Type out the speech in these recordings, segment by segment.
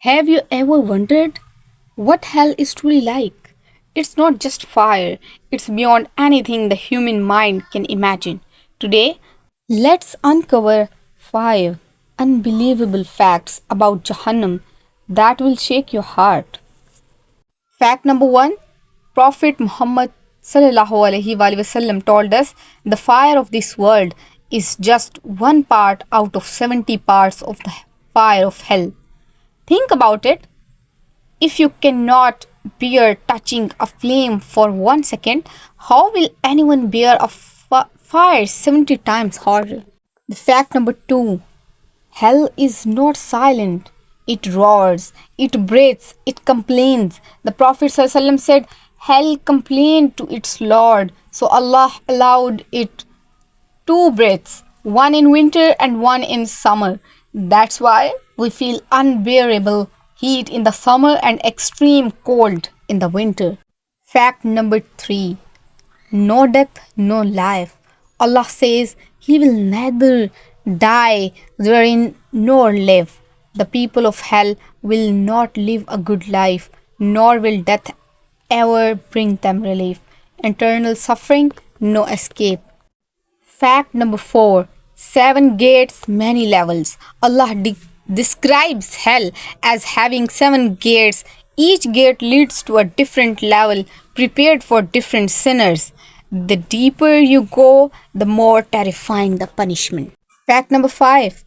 Have you ever wondered what hell is truly like? It's not just fire, it's beyond anything the human mind can imagine. Today, let's uncover 5 unbelievable facts about Jahannam that will shake your heart. Fact number 1. Prophet Muhammad sallallahu alaihi wasallam told us the fire of this world is just one part out of 70 parts of the fire of hell. Think about it. If you cannot bear touching a flame for 1 second, how will anyone bear a fire 70 times harder? The fact number 2. Hell is not silent. It roars, it breathes, it complains. The Prophet ﷺ said, Hell complained to its Lord, so Allah allowed it 2 breaths, one in winter and one in summer. That's why we feel unbearable heat in the summer and extreme cold in the winter. Fact number 3. No death, no life. Allah says He will neither die wherein nor live. The people of hell will not live a good life, nor will death ever bring them relief. Eternal suffering, no escape. Fact number 4. 7 gates, many levels. Allah describes hell as having 7 gates. Each gate leads to a different level prepared for different sinners. The deeper you go, the more terrifying the punishment. Fact number 5.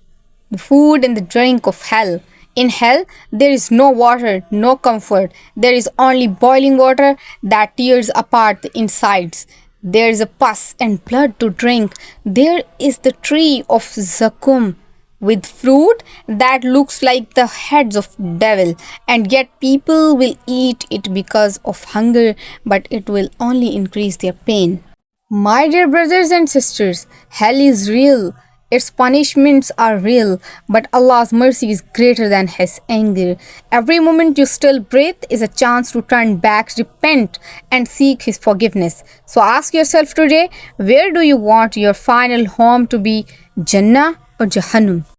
The food and the drink of hell. In hell, there is no water, no comfort. There is only boiling water that tears apart the insides. There is a pus and blood to drink. There is the tree of Zakum with fruit that looks like the heads of devil, and yet people will eat it because of hunger, but it will only increase their pain. My dear brothers and sisters, hell is real. Its punishments are real, but Allah's mercy is greater than His anger. Every moment you still breathe is a chance to turn back, repent, and seek His forgiveness. So ask yourself today, where do you want your final home to be, Jannah or Jahannam?